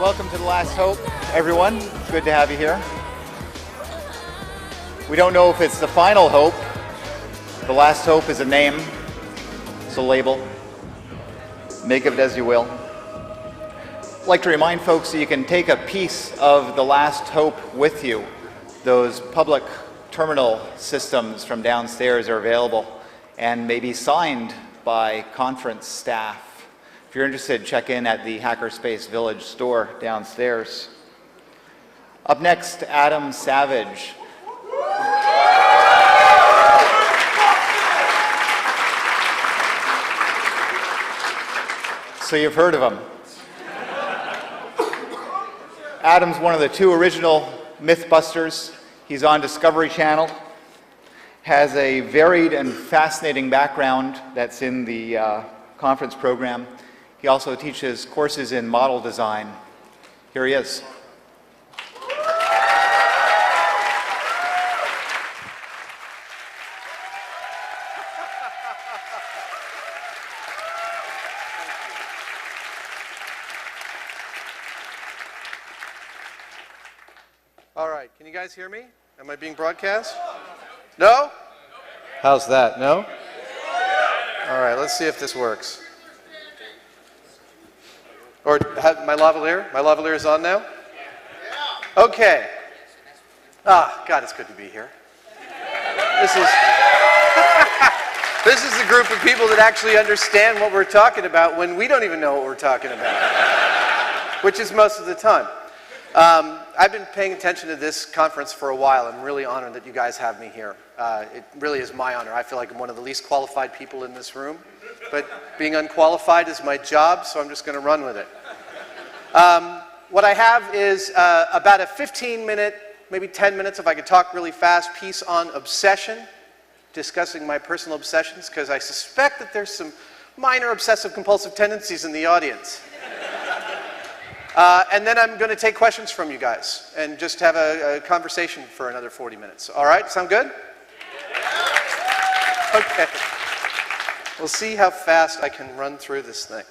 Welcome to The Last Hope, everyone. Good to have you here. We don't know if it's the final hope. The Last Hope is a name. It's a label. Make of it as you will. I'd like to remind folks that you can take a piece of The Last Hope with you. Those public terminal systems from downstairs are available and may be signed by conference staff. If you're interested, check in at the Hackerspace Village store downstairs. Up next, Adam Savage. So you've heard of him. Adam's one of the two original Mythbusters. He's on Discovery Channel. Has a varied and fascinating background that's in the conference program. He also teaches courses in model design. Here he is. All right, can you guys hear me? Am I being broadcast? No? How's that? No? All right, let's see if this works. Or my lavalier? My lavalier is on now? Okay. Ah, God, it's good to be here. This is this is the group of people that actually understand what we're talking about when we don't even know what we're talking about, which is most of the time. I've been paying attention to this conference for a while. I'm really honored that you guys have me here. It really is my honor. I feel like I'm one of the least qualified people in this room, but being unqualified is my job, so I'm just going to run with it. What I have is about a 15-minute, maybe 10 minutes, if I could talk really fast, piece on obsession, discussing my personal obsessions, because I suspect that there's some minor obsessive-compulsive tendencies in the audience. And then I'm going to take questions from you guys and just have a conversation for another 40 minutes. All right? Sound good? Okay. We'll see how fast I can run through this thing.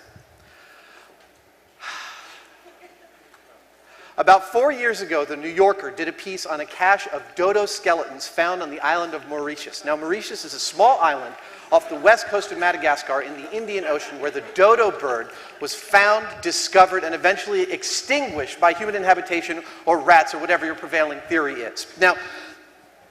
About 4 years ago, The New Yorker did a piece on a cache of dodo skeletons found on the island of Mauritius. Now, Mauritius is a small island off the west coast of Madagascar in the Indian Ocean where the dodo bird was found, discovered, and eventually extinguished by human habitation or rats or whatever your prevailing theory is. Now,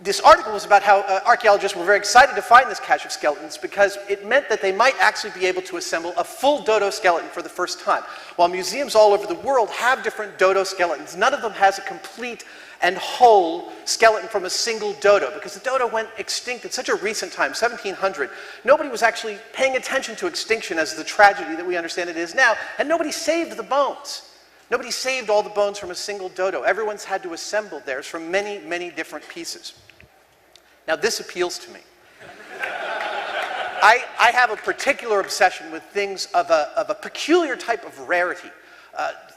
this article was about how archaeologists were very excited to find this cache of skeletons because it meant that they might actually be able to assemble a full dodo skeleton for the first time. While museums all over the world have different dodo skeletons, none of them has a complete and whole skeleton from a single dodo, because the dodo went extinct at such a recent time, 1700. Nobody was actually paying attention to extinction as the tragedy that we understand it is now, and nobody saved the bones. Nobody saved all the bones from a single dodo. Everyone's had to assemble theirs from many, many different pieces. Now, this appeals to me. I have a particular obsession with things of a peculiar type of rarity.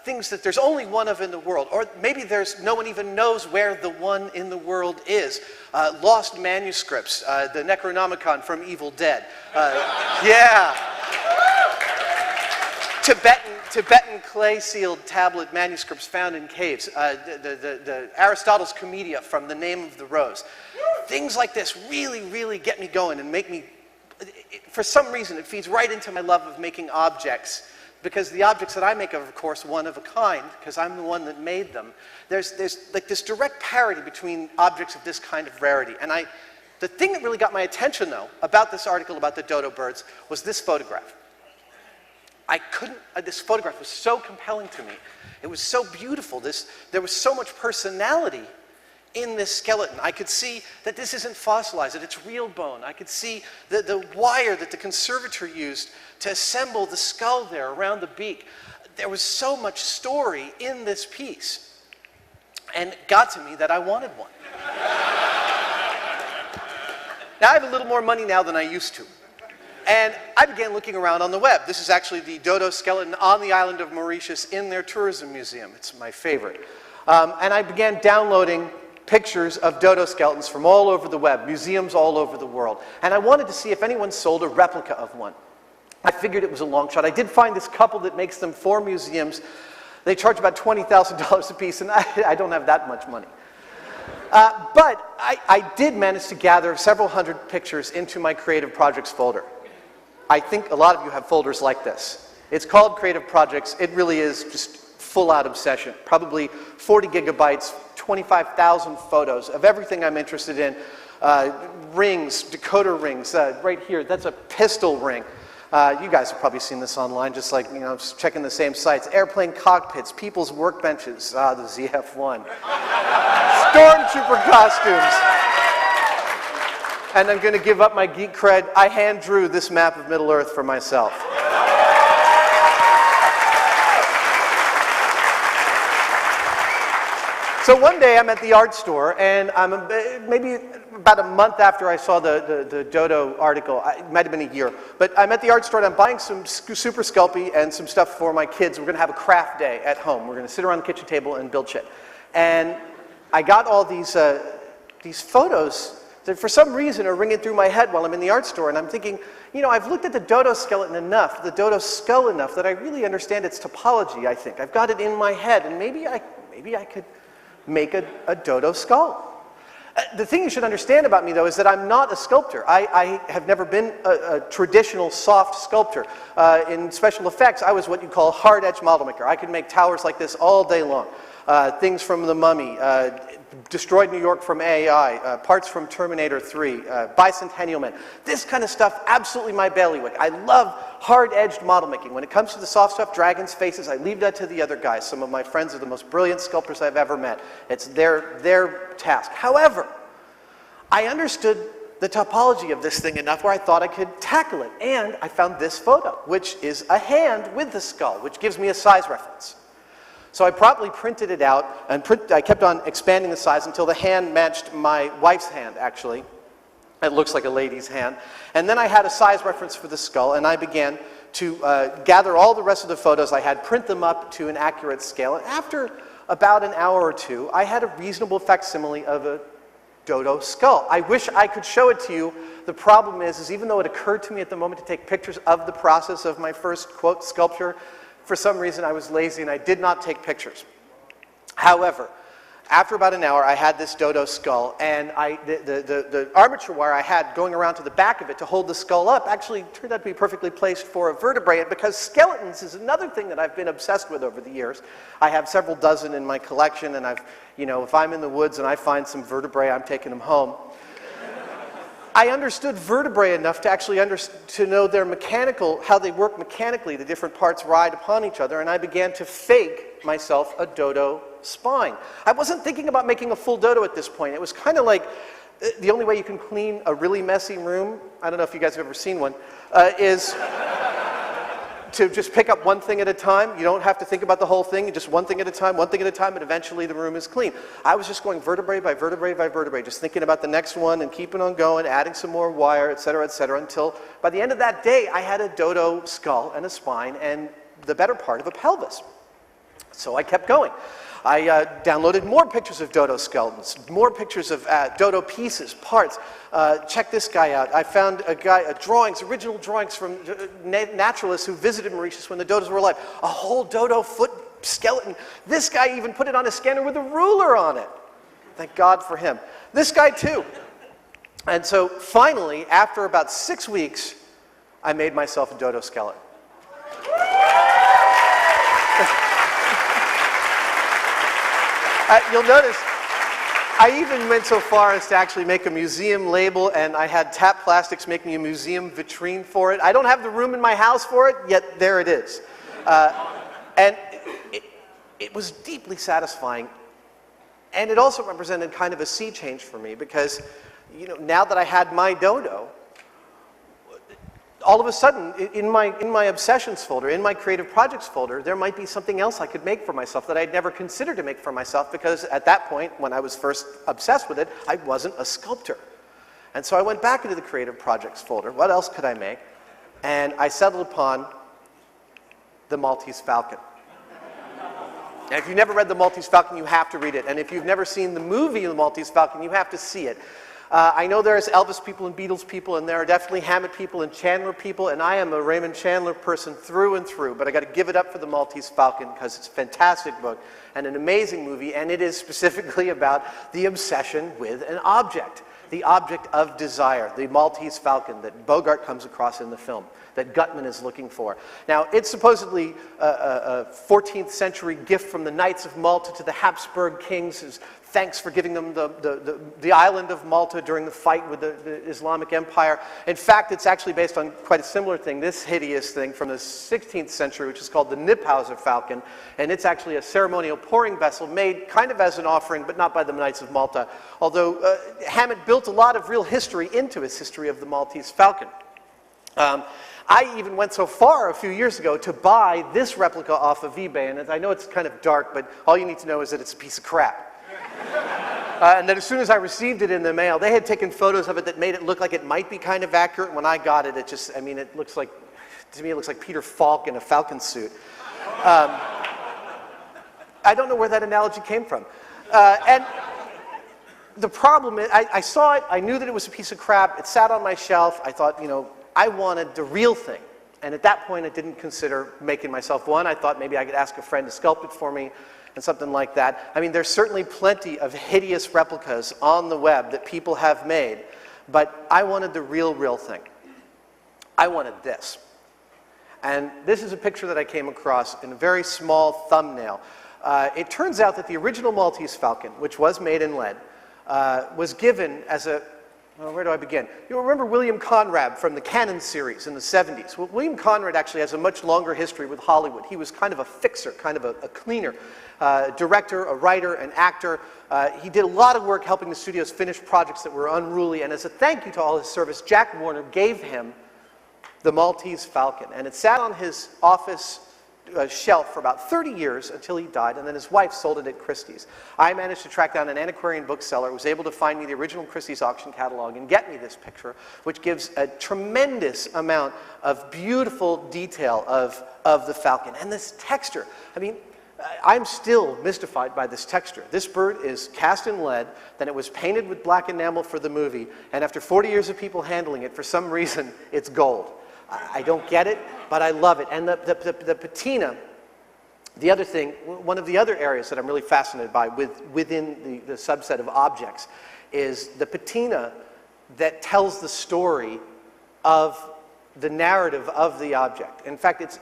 Things that there's only one of in the world, or maybe no one even knows where the one in the world is. Lost manuscripts, the Necronomicon from Evil Dead. Yeah. Tibetan clay-sealed tablet manuscripts found in caves. The Aristotle's Commedia from The Name of the Rose. Things like this really, really get me going and make me, for some reason, it feeds right into my love of making objects. Because the objects that I make are, of course, one of a kind, because I'm the one that made them. There's like this direct parity between objects of this kind of rarity. And the thing that really got my attention, though, about this article about the dodo birds was this photograph. This photograph was so compelling to me. It was so beautiful. There was so much personality in this skeleton. I could see that this isn't fossilized, that it's real bone. I could see the wire that the conservator used to assemble the skull there around the beak. There was so much story in this piece. And it got to me that I wanted one. Now, I have a little more money now than I used to. And I began looking around on the web. This is actually the dodo skeleton on the island of Mauritius in their tourism museum. It's my favorite. And I began downloading pictures of dodo skeletons from all over the web, museums all over the world. And I wanted to see if anyone sold a replica of one. I figured it was a long shot. I did find this couple that makes them for museums. They charge about $20,000 a piece, and I don't have that much money. But I did manage to gather several hundred pictures into my Creative Projects folder. I think a lot of you have folders like this. It's called Creative Projects. It really is just full-out obsession. Probably 40 gigabytes, 25,000 photos of everything I'm interested in. Rings, decoder rings, right here, that's a pistol ring. You guys have probably seen this online, just like, just checking the same sites. Airplane cockpits, people's workbenches, the ZF-1. Stormtrooper costumes. And I'm going to give up my geek cred. I hand drew this map of Middle-earth for myself. So one day I'm at the art store, and I'm maybe about a month after I saw the Dodo article. It might have been a year. But I'm at the art store, and I'm buying some Super Sculpey and some stuff for my kids. We're going to have a craft day at home. We're going to sit around the kitchen table and build shit. And I got all these photos that for some reason are ringing through my head while I'm in the art store. And I'm thinking, I've looked at the Dodo skeleton enough, the Dodo skull enough, that I really understand its topology, I think. I've got it in my head, and maybe I could make a Dodo skull. The thing you should understand about me, though, is that I'm not a sculptor. I have never been a traditional soft sculptor. In special effects, I was what you call a hard-edge model maker. I could make towers like this all day long. Things from The Mummy, Destroyed New York from AI, parts from Terminator 3, Bicentennial Man. This kind of stuff, absolutely my bailiwick. I love hard-edged model making. When it comes to the soft stuff, dragons, faces, I leave that to the other guys. Some of my friends are the most brilliant sculptors I've ever met. It's their task. However, I understood the topology of this thing enough where I thought I could tackle it. And I found this photo, which is a hand with the skull, which gives me a size reference. So I promptly printed it out, and I kept on expanding the size until the hand matched my wife's hand, actually. It looks like a lady's hand. And then I had a size reference for the skull, and I began to gather all the rest of the photos I had, print them up to an accurate scale. And after about an hour or two, I had a reasonable facsimile of a Dodo skull. I wish I could show it to you. The problem is even though it occurred to me at the moment to take pictures of the process of my first, quote, sculpture, for some reason I was lazy and I did not take pictures. However, after about an hour, I had this Dodo skull, and the armature wire I had going around to the back of it to hold the skull up actually turned out to be perfectly placed for a vertebrae. And because skeletons is another thing that I've been obsessed with over the years, I have several dozen in my collection, and if I'm in the woods and I find some vertebrae, I'm taking them home. I understood vertebrae enough to actually to know their how they work mechanically, the different parts ride upon each other, and I began to fake myself a Dodo spine. I wasn't thinking about making a full Dodo at this point. It was kind of like the only way you can clean a really messy room, I don't know if you guys have ever seen one, is to just pick up one thing at a time. You don't have to think about the whole thing, just one thing at a time, and eventually the room is clean. I was just going vertebrae by vertebrae by vertebrae, just thinking about the next one and keeping on going, adding some more wire, et cetera, until by the end of that day, I had a Dodo skull and a spine and the better part of a pelvis. So I kept going. I downloaded more pictures of Dodo skeletons, more pictures of Dodo pieces, parts. Check this guy out. I found original drawings from naturalists who visited Mauritius when the Dodos were alive. A whole Dodo foot skeleton. This guy even put it on a scanner with a ruler on it. Thank God for him. This guy too. And so finally, after about 6 weeks, I made myself a Dodo skeleton. You'll notice, I even went so far as to actually make a museum label, and I had Tap Plastics make me a museum vitrine for it. I don't have the room in my house for it, yet there it is. And it was deeply satisfying, and it also represented kind of a sea change for me, because now that I had my Dodo, all of a sudden, in my obsessions folder, in my creative projects folder, there might be something else I could make for myself that I'd never considered to make for myself, because at that point, when I was first obsessed with it, I wasn't a sculptor. And so I went back into the creative projects folder. What else could I make? And I settled upon the Maltese Falcon. Now, if you've never read the Maltese Falcon, you have to read it. And if you've never seen the movie The Maltese Falcon, you have to see it. I know there's Elvis people and Beatles people, and there are definitely Hammett people and Chandler people, and I am a Raymond Chandler person through and through, but I got to give it up for The Maltese Falcon because it's a fantastic book and an amazing movie, and it is specifically about the obsession with an object, the object of desire, the Maltese Falcon that Bogart comes across in the film, that Gutman is looking for. Now, it's supposedly a 14th century gift from the Knights of Malta to the Habsburg kings as thanks for giving them the island of Malta during the fight with the Islamic Empire. In fact, it's actually based on quite a similar thing, this hideous thing from the 16th century, which is called the Kniphausen Falcon, and it's actually a ceremonial pouring vessel made kind of as an offering, but not by the Knights of Malta, although Hammett built a lot of real history into his history of the Maltese Falcon. I even went so far a few years ago to buy this replica off of eBay, and I know it's kind of dark, but all you need to know is that it's a piece of crap. And then as soon as I received it in the mail, they had taken photos of it that made it look like it might be kind of accurate. When I got it, it just, I mean, it looks like, to me, it looks like Peter Falk in a falcon suit. I don't know where that analogy came from. And the problem is, I saw it, I knew that it was a piece of crap, it sat on my shelf, I thought, you know, I wanted the real thing. And at that point, I didn't consider making myself one. I thought maybe I could ask a friend to sculpt it for me and something like that. I mean, there's certainly plenty of hideous replicas on the web that people have made, but I wanted the real thing. I wanted this. And this is a picture that I came across in a very small thumbnail. It turns out that the original Maltese Falcon, which was made in lead, was given as a, well, where do I begin? You'll remember William Conrad from the Cannon series in the 70s. Well, William Conrad actually has a much longer history with Hollywood. He was kind of a fixer, kind of a cleaner, director, a writer, an actor. He did a lot of work helping the studios finish projects that were unruly, and as a thank you to all his service, Jack Warner gave him the Maltese Falcon, and it sat on his office shelf for about 30 years until he died, and then his wife sold it at Christie's. I managed to track down an antiquarian bookseller, was able to find me the original Christie's auction catalog and get me this picture, which gives a tremendous amount of beautiful detail of the falcon. And this texture, I mean, I'm still mystified by this texture. This bird is cast in lead, then it was painted with black enamel for the movie, and after 40 years of people handling it, for some reason, it's gold. I don't get it, but I love it. And the patina, the other thing, one of the other areas that I'm really fascinated by within the subset of objects is the patina that tells the story of the narrative of the object. In fact, it's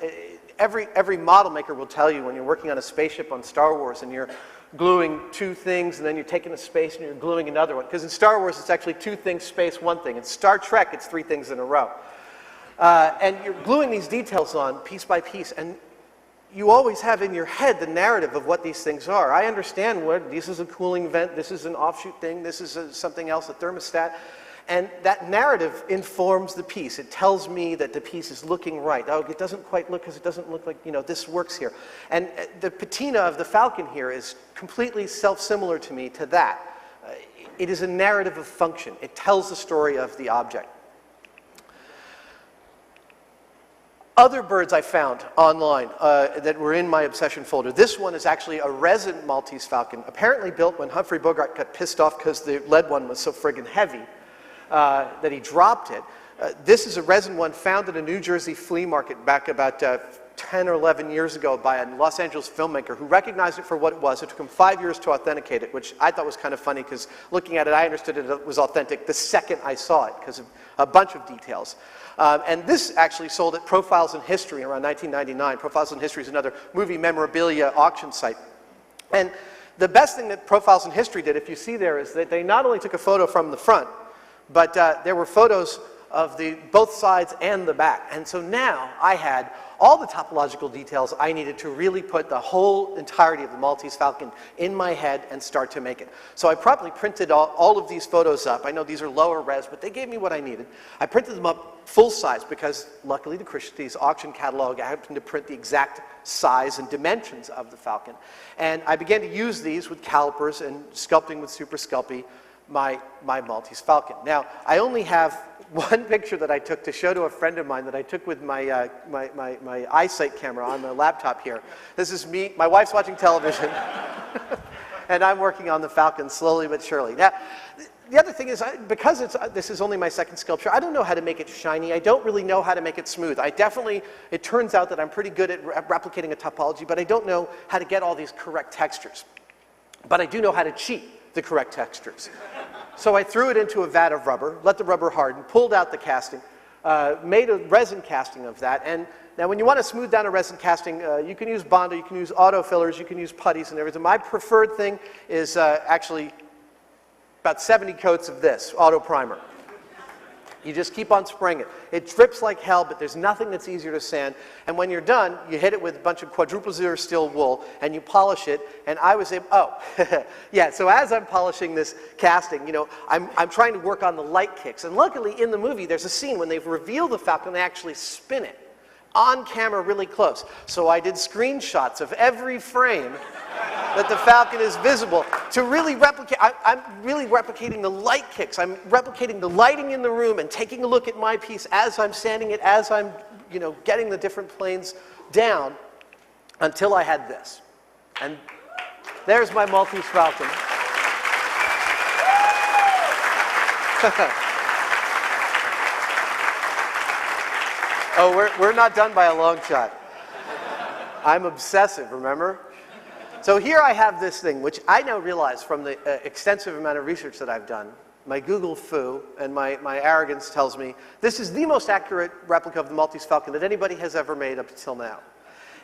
every model maker will tell you when you're working on a spaceship on Star Wars and you're gluing two things and then you're taking a space and you're gluing another one. Because in Star Wars, it's actually two things, space, one thing. In Star Trek, it's three things in a row. And you're gluing these details on piece by piece, and you always have in your head the narrative of what these things are. I understand what this is a cooling vent, this is an offshoot thing, this is something else, a thermostat, and that narrative informs the piece. It tells me that the piece is looking right. Oh, it doesn't quite look because it doesn't look like, you know, this works here. And the patina of the falcon here is completely self-similar to me to that. It is a narrative of function. It tells the story of the object. Other birds I found online that were in my obsession folder. This one is actually a resin Maltese Falcon, apparently built when Humphrey Bogart got pissed off because the lead one was so friggin' heavy that he dropped it. This is a resin one found at a New Jersey flea market back about 10 or 11 years ago by a Los Angeles filmmaker who recognized it for what it was. It took him 5 years to authenticate it, which I thought was kind of funny because looking at it, I understood it was authentic the second I saw it because of a bunch of details. And this actually sold at Profiles in History around 1999. Profiles in History is another movie memorabilia auction site. And the best thing that Profiles in History did, if you see there, is that they not only took a photo from the front, but there were photos of both sides and the back. And so now I had all the topological details I needed to really put the whole entirety of the Maltese Falcon in my head and start to make it. So I promptly printed all of these photos up. I know these are lower res, but they gave me what I needed. I printed them up full size because luckily the Christie's auction catalog happened to print the exact size and dimensions of the Falcon. And I began to use these with calipers and sculpting with Super Sculpey my Maltese Falcon. Now, I only have one picture that I took to show to a friend of mine that I took with my eyesight camera on the laptop here. This is me. My wife's watching television. and I'm working on the falcon slowly but surely. Now, the other thing is, because this is only my second sculpture, I don't know how to make it shiny. I don't really know how to make it smooth. It turns out that I'm pretty good at replicating a topology, but I don't know how to get all these correct textures. But I do know how to cheat the correct textures. So I threw it into a vat of rubber, let the rubber harden, pulled out the casting, made a resin casting of that. And now when you want to smooth down a resin casting, you can use Bondo, you can use auto fillers, you can use putties and everything. My preferred thing is actually about 70 coats of this, auto primer. You just keep on spraying it. It drips like hell, but there's nothing that's easier to sand. And when you're done, you hit it with a bunch of quadruple zero steel wool, and you polish it. And I was able, yeah, so as I'm polishing this casting, you know, I'm trying to work on the light kicks. And luckily, in the movie, there's a scene when they've revealed the falcon, they actually spin it on camera really close. So I did screenshots of every frame that the falcon is visible to really replicate. I'm really replicating the light kicks. I'm replicating the lighting in the room and taking a look at my piece as I'm sanding it, as I'm, you know, getting the different planes down until I had this. And there's my Maltese falcon. Oh, we're not done by a long shot. I'm obsessive, remember? So here I have this thing, which I now realize from the extensive amount of research that I've done, my Google foo and my arrogance tells me this is the most accurate replica of the Maltese falcon that anybody has ever made up until now.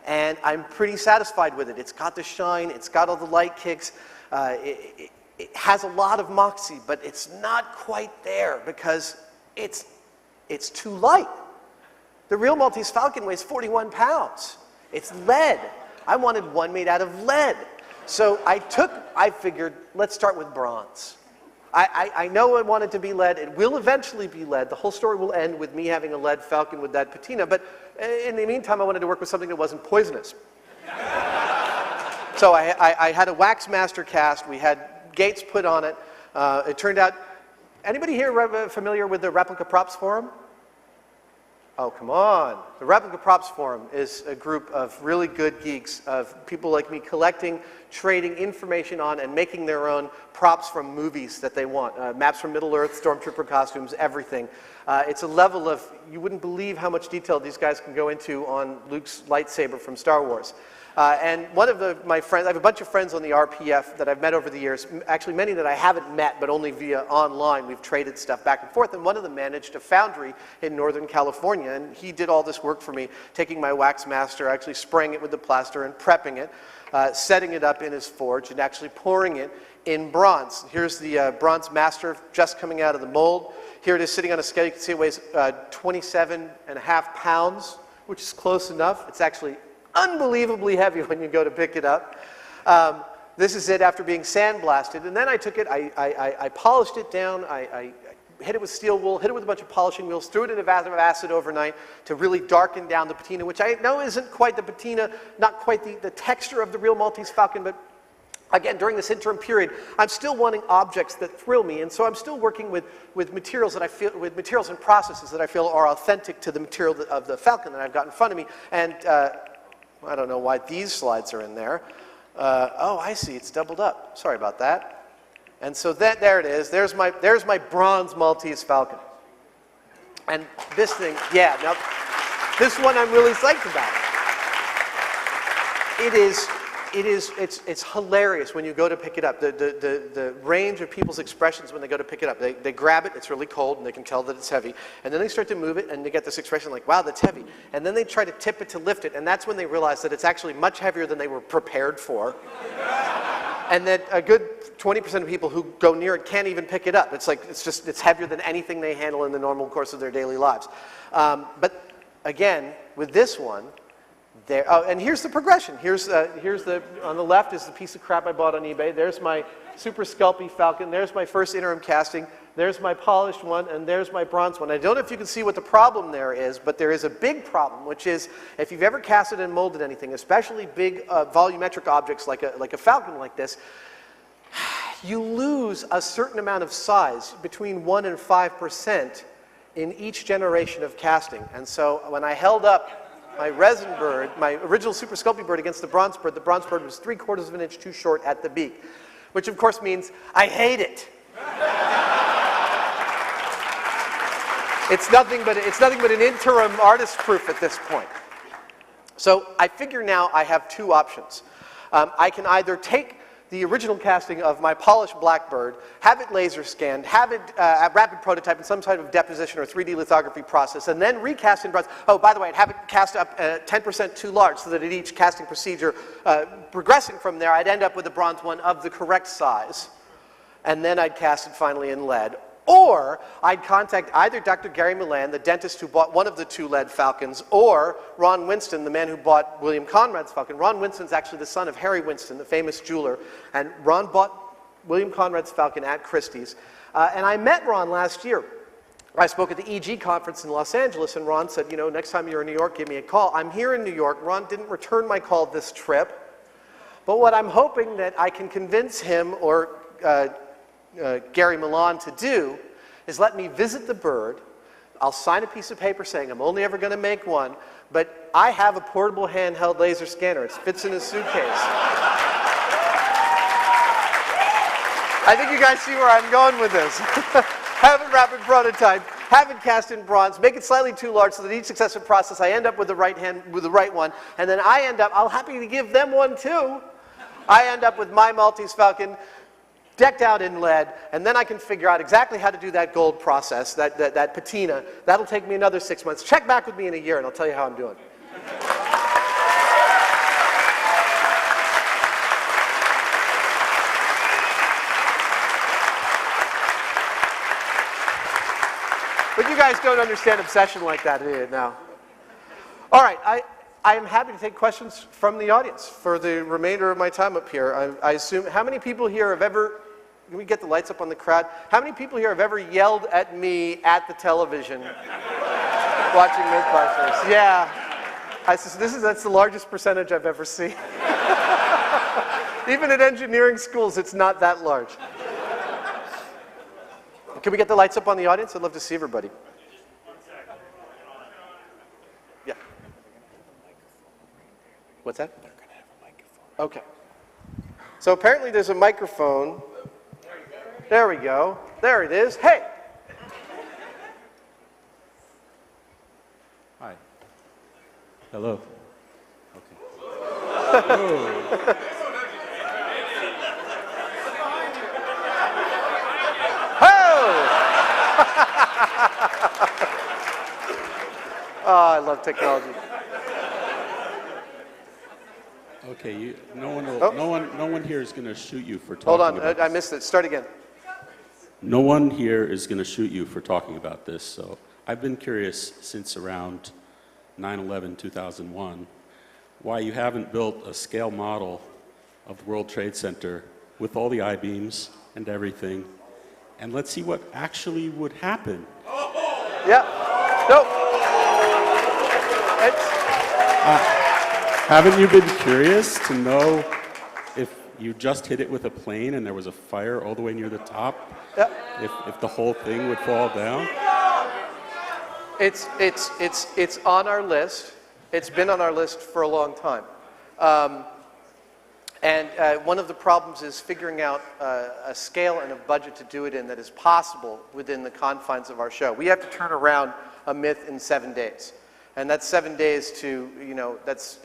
And I'm pretty satisfied with it. It's got the shine, it's got all the light kicks, it has a lot of moxie, but it's not quite there because it's too light. The real Maltese falcon weighs 41 pounds. It's lead. I wanted one made out of lead. So I figured, let's start with bronze. I know I want it to be lead. It will eventually be lead. The whole story will end with me having a lead falcon with that patina. But in the meantime, I wanted to work with something that wasn't poisonous. So I had a wax master cast. We had gates put on it. It turned out, anybody here familiar with the Replica Props Forum? Oh, come on. The Replica Props Forum is a group of really good geeks, of people like me collecting, trading information on, and making their own props from movies that they want. Maps from Middle-earth, Stormtrooper costumes, everything. It's a level of, you wouldn't believe how much detail these guys can go into on Luke's lightsaber from Star Wars. And one of my friends, I have a bunch of friends on the RPF that I've met over the years, actually many that I haven't met, but only via online. We've traded stuff back and forth, and one of them managed a foundry in Northern California, and he did all this work for me, taking my wax master, actually spraying it with the plaster and prepping it, setting it up in his forge, and actually pouring it in bronze. Here's the bronze master just coming out of the mold. Here it is sitting on a scale. You can see it weighs 27.5 pounds, which is close enough. It's actually unbelievably heavy when you go to pick it up. This is it after being sandblasted. And then I took it, I polished it down, I hit it with steel wool, hit it with a bunch of polishing wheels, threw it in a vat of acid overnight to really darken down the patina, which I know isn't quite the patina, not quite the texture of the real Maltese falcon, but again, during this interim period, I'm still wanting objects that thrill me, and so I'm still working with materials that I feel, with materials and processes that I feel are authentic to the material of the falcon that I've got in front of me. And I don't know why these slides are in there. Oh, I see, it's doubled up. Sorry about that. And so there it is. There's my bronze Maltese falcon. And this thing, yeah, now this one I'm really psyched about. It's hilarious when you go to pick it up. The range of people's expressions when they go to pick it up. They grab it, it's really cold, and they can tell that it's heavy. And then they start to move it, and they get this expression like, wow, that's heavy. And then they try to tip it to lift it, and that's when they realize that it's actually much heavier than they were prepared for. And that a good 20% of people who go near it can't even pick it up. It's heavier than anything they handle in the normal course of their daily lives. But again, with this one, and here's the progression. Here's on the left is the piece of crap I bought on eBay. There's my super sculpey falcon. There's my first interim casting. There's my polished one, and there's my bronze one. I don't know if you can see what the problem there is, but there is a big problem, which is if you've ever casted and molded anything, especially big volumetric objects like a falcon like this, you lose a certain amount of size, between 1% and 5%, in each generation of casting. And so when I held up my resin bird, my original super sculpey bird against the bronze bird was 3/4 of an inch too short at the beak. which of course means I hate it. It's nothing but an interim artist proof at this point. So I figure now I have two options. I can either take the original casting of my polished Blackbird, have it laser scanned, have it rapid prototype in some type of deposition or 3D lithography process, and then recast in bronze. Oh, by the way, I'd have it cast up 10% too large so that at each casting procedure, progressing from there, I'd end up with a bronze one of the correct size. And then I'd cast it finally in lead. Or I'd contact either Dr. Gary Milan, the dentist who bought one of the two lead Falcons, or Ron Winston, the man who bought William Conrad's Falcon. Ron Winston's actually the son of Harry Winston, the famous jeweler. And Ron bought William Conrad's Falcon at Christie's. And I met Ron last year. I spoke at the EG conference in Los Angeles, and Ron said, you know, next time you're in New York, give me a call. I'm here in New York. Ron didn't return my call this trip. But what I'm hoping that I can convince him or Gary Milan to do is let me visit the bird. I'll sign a piece of paper saying I'm only ever going to make one, but I have a portable handheld laser scanner. It fits in a suitcase. I think you guys see where I'm going with this. Have a rapid prototype, have it cast in bronze, make it slightly too large so that each successive process I end up with the right one, and then I'll happy to give them one too. I end up with my Maltese Falcon decked out in lead, and then I can figure out exactly how to do that gold process, that patina. That'll take me another 6 months. Check back with me in a year, and I'll tell you how I'm doing. But you guys don't understand obsession like that now. All right, I am happy to take questions from the audience for the remainder of my time up here. I assume, how many people here have ever, can we get the lights up on the crowd? How many people here have ever yelled at me at the television watching Mythbusters? Yeah, that's the largest percentage I've ever seen. Even at engineering schools, it's not that large. Can we get the lights up on the audience? I'd love to see everybody. Yeah. What's that? They're going to have a microphone. Okay. So apparently there's a microphone. There we go. There it is. Hey. Hi. Hello. Okay. Oh, I love technology. Okay, no one here is going to shoot you for talking. Hold on, about I missed it. Start again. No one here is going to shoot you for talking about this. So I've been curious since around 9/11/2001 why you haven't built a scale model of the World Trade Center with all the I-beams and everything, and let's see what actually would happen. Yeah. Nope. Haven't you been curious to know if you just hit it with a plane and there was a fire all the way near the top, Yeah. if the whole thing would fall down? It's on our list. It's been on our list for a long time. And one of the problems is figuring out a scale and a budget to do it in that is possible within the confines of our show. We have to turn around a myth in 7 days. And that's 7 days to, that's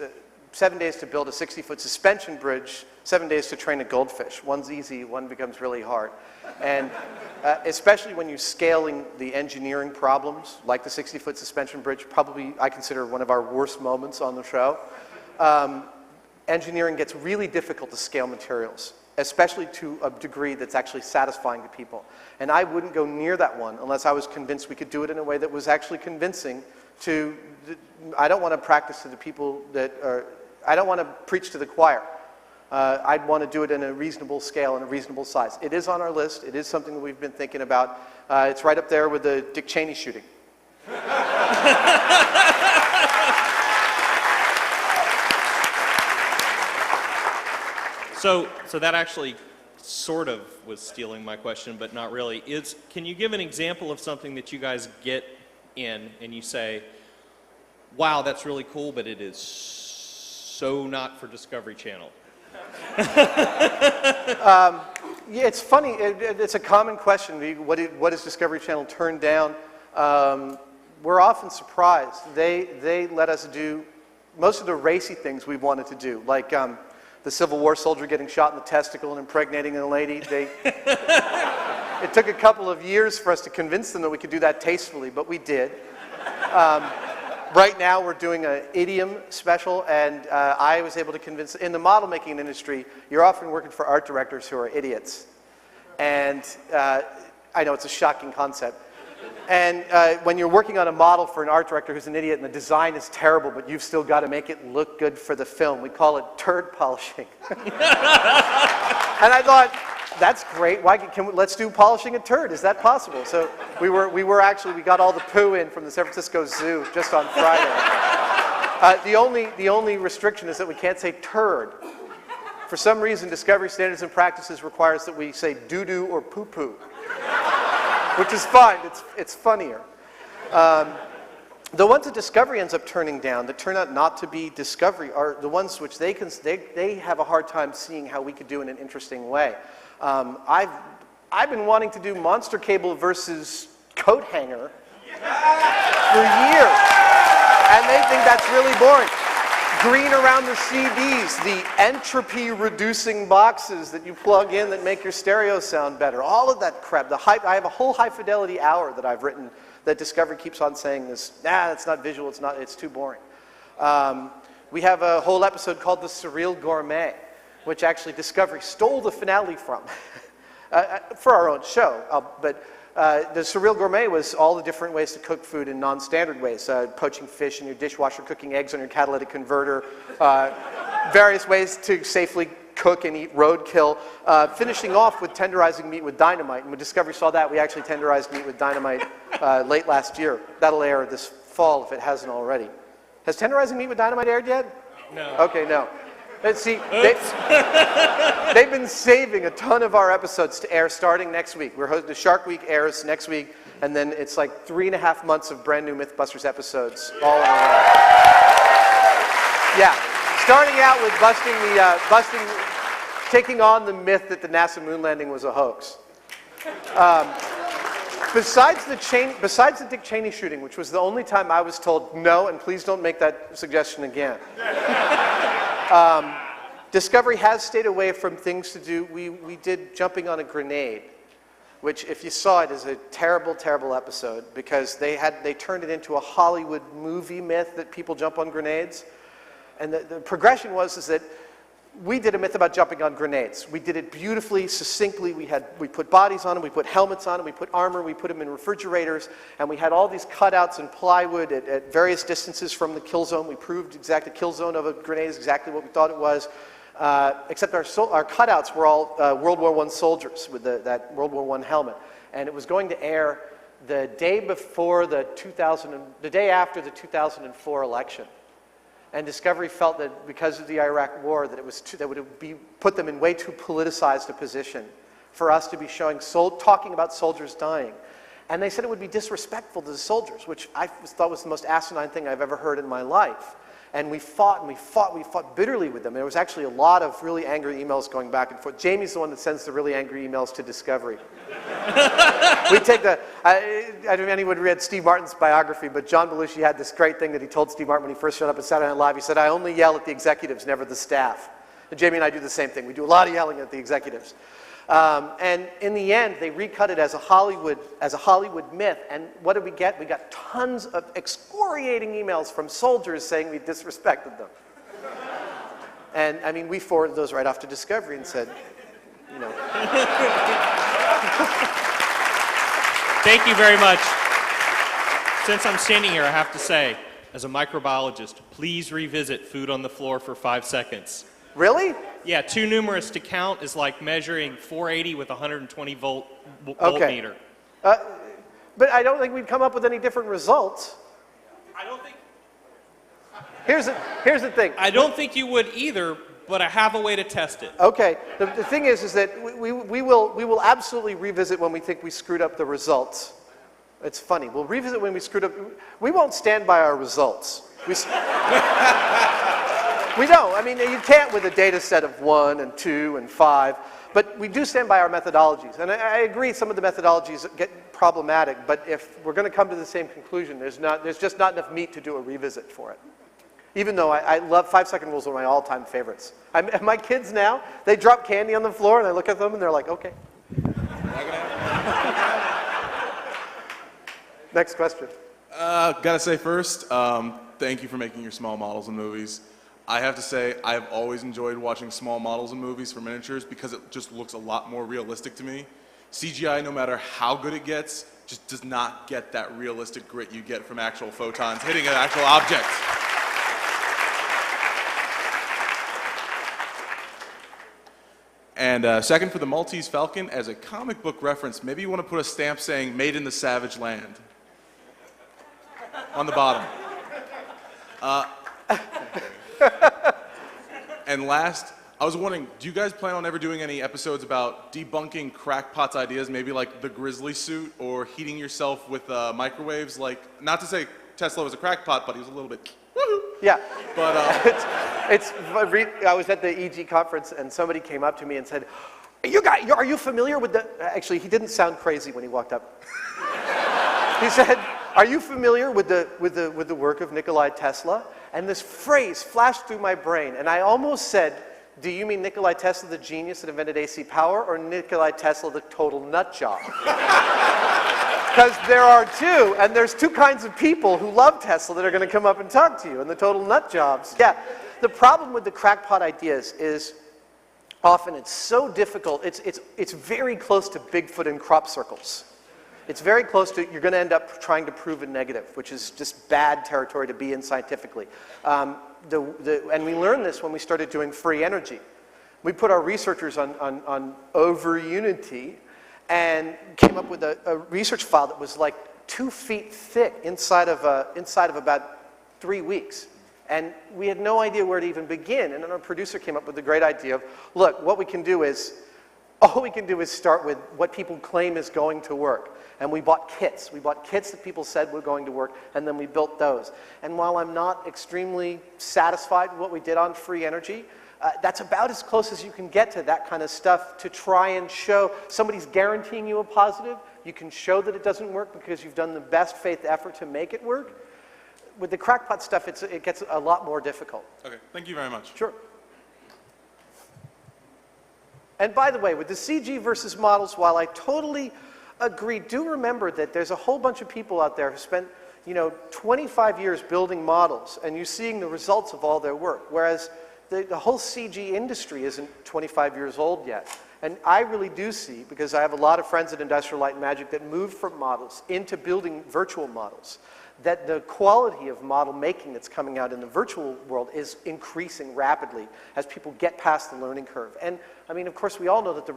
7 days to build a 60-foot suspension bridge, 7 days to train a goldfish. One's easy, one becomes really hard. And especially when you're scaling the engineering problems, like the 60-foot suspension bridge, probably I consider one of our worst moments on the show. Engineering gets really difficult to scale materials, especially to a degree that's actually satisfying to people. And I wouldn't go near that one unless I was convinced we could do it in a way that was actually convincing to, I don't want to practice to the people that are, I don't want to preach to the choir. I'd want to do it in a reasonable scale and a reasonable size. It is on our list. It is something that we've been thinking about. It's right up there with the Dick Cheney shooting. So that actually sort of was stealing my question, but not really. Can you give an example of something that you guys get in and you say, wow, that's really cool, but it is so not for Discovery Channel? Yeah, it's funny. It's a common question. What does Discovery Channel turn down? We're often surprised. They let us do most of the racy things we wanted to do, like the Civil War soldier getting shot in the testicle and impregnating a lady. It took a couple of years for us to convince them that we could do that tastefully, but we did. Right now, we're doing an idiom special, and I was able to convince, in the model making industry, you're often working for art directors who are idiots. And I know it's a shocking concept. And when you're working on a model for an art director who's an idiot and the design is terrible, but you've still got to make it look good for the film, we call it turd polishing. And I thought, that's great. Let's do polishing a turd. Is that possible? So we got all the poo in from the San Francisco Zoo just on Friday. The only restriction is that we can't say turd. For some reason, Discovery Standards and Practices requires that we say doo-doo or poo-poo, which is fine. It's funnier. The ones that Discovery ends up turning down that turn out not to be Discovery are the ones which they have a hard time seeing how we could do in an interesting way. I've been wanting to do Monster Cable versus Coat Hanger for years, and they think that's really boring. Green around the CDs, the entropy-reducing boxes that you plug in that make your stereo sound better, all of that crap. I have a whole high-fidelity hour that I've written that Discovery keeps on saying this, it's not visual, it's too boring. We have a whole episode called The Surreal Gourmet, which actually Discovery stole the finale from for our own show. But the Surreal Gourmet was all the different ways to cook food in non-standard ways. Poaching fish in your dishwasher, cooking eggs on your catalytic converter, various ways to safely cook and eat roadkill, finishing off with tenderizing meat with dynamite. And when Discovery saw that, we actually tenderized meat with dynamite late last year. That'll air this fall if it hasn't already. Has tenderizing meat with dynamite aired yet? No. Okay, no. Let's see, they've been saving a ton of our episodes to air starting next week. The Shark Week airs next week, and then it's like 3.5 months of brand new Mythbusters episodes all in a row. Yeah, starting out with taking on the myth that the NASA moon landing was a hoax. Besides the Dick Cheney shooting, which was the only time I was told, no, and please don't make that suggestion again. Discovery has stayed away from things to do. We did jumping on a grenade, which, if you saw it, is a terrible, terrible episode because they turned it into a Hollywood movie myth that people jump on grenades. And the progression is that we did a myth about jumping on grenades. We did it beautifully, succinctly. We put bodies on them, we put helmets on them, we put armor, we put them in refrigerators, and we had all these cutouts in plywood at various distances from the kill zone. We proved the kill zone of a grenade is exactly what we thought it was, except our cutouts were all World War I soldiers with that World War I helmet. And it was going to air the day after the 2004 election. And Discovery felt that because of the Iraq War, that would put them in way too politicized a position for us to be talking about soldiers dying. And they said it would be disrespectful to the soldiers, which I thought was the most asinine thing I've ever heard in my life. And we fought bitterly with them. There was actually a lot of really angry emails going back and forth. Jamie's the one that sends the really angry emails to Discovery. I don't know if anyone read Steve Martin's biography, but John Belushi had this great thing that he told Steve Martin when he first showed up at Saturday Night Live. He said, I only yell at the executives, never the staff. And Jamie and I do the same thing. We do a lot of yelling at the executives. And in the end, they recut it as a Hollywood myth. And what did we get? We got tons of excoriating emails from soldiers saying we disrespected them. And I mean, we forwarded those right off to Discovery and said, you know. Thank you very much. Since I'm standing here, I have to say, as a microbiologist, please revisit food on the floor for 5 seconds. Really? Yeah, too numerous to count is like measuring 480 with a 120 voltmeter. But I don't think we'd come up with any different results. I don't think. Here's the thing. I don't think you would either, but I have a way to test it. Okay. The thing is that we will absolutely revisit when we think we screwed up the results. It's funny. We'll revisit when we screwed up. We won't stand by our results. We don't. I mean, you can't with a data set of 1 and 2 and 5, but we do stand by our methodologies. And I agree some of the methodologies get problematic, but if we're going to come to the same conclusion, there's just not enough meat to do a revisit for it. Even though I love 5-second rules are my all-time favorites. My kids now, they drop candy on the floor and I look at them and they're like, okay. Next question. Gotta say first, thank you for making your small models in movies. I have to say, I've always enjoyed watching small models in movies for miniatures because it just looks a lot more realistic to me. CGI, no matter how good it gets, just does not get that realistic grit you get from actual photons hitting an actual object. And second, for the Maltese Falcon, as a comic book reference, maybe you want to put a stamp saying, "Made in the Savage Land," on the bottom. And last, I was wondering, do you guys plan on ever doing any episodes about debunking crackpots' ideas, maybe like the grizzly suit or heating yourself with microwaves? Like, not to say Tesla was a crackpot, but he was a little bit, woohoo. Yeah. But I was at the EG conference and somebody came up to me and said, are you familiar with the, actually he didn't sound crazy when he walked up. He said, are you familiar with the work of Nikola Tesla? And this phrase flashed through my brain and I almost said, do you mean Nikola Tesla, the genius that invented AC power, or Nikola Tesla, the total nut job? Because there are two, and there's two kinds of people who love Tesla that are going to come up and talk to you, and the total nut jobs. Yeah, the problem with the crackpot ideas is often it's so difficult, it's very close to Bigfoot in crop circles. It's very close to, you're going to end up trying to prove a negative, which is just bad territory to be in scientifically. And we learned this when we started doing free energy. We put our researchers on over unity and came up with a research file that was like 2 feet thick inside of about 3 weeks. And we had no idea where to even begin. And then our producer came up with the great idea of, look, all we can do is start with what people claim is going to work. And we bought kits. We bought kits that people said were going to work, and then we built those. And while I'm not extremely satisfied with what we did on free energy, that's about as close as you can get to that kind of stuff to try and show somebody's guaranteeing you a positive. You can show that it doesn't work because you've done the best faith effort to make it work. With the crackpot stuff, it gets a lot more difficult. okay, thank you very much. Sure. And by the way, with the CG versus models, while I totally agree, do remember that there's a whole bunch of people out there who spent 25 years building models, and you're seeing the results of all their work, whereas the whole CG industry isn't 25 years old yet. And I really do see, because I have a lot of friends at Industrial Light and Magic that moved from models into building virtual models, that the quality of model making that's coming out in the virtual world is increasing rapidly as people get past the learning curve. And I mean, of course, we all know that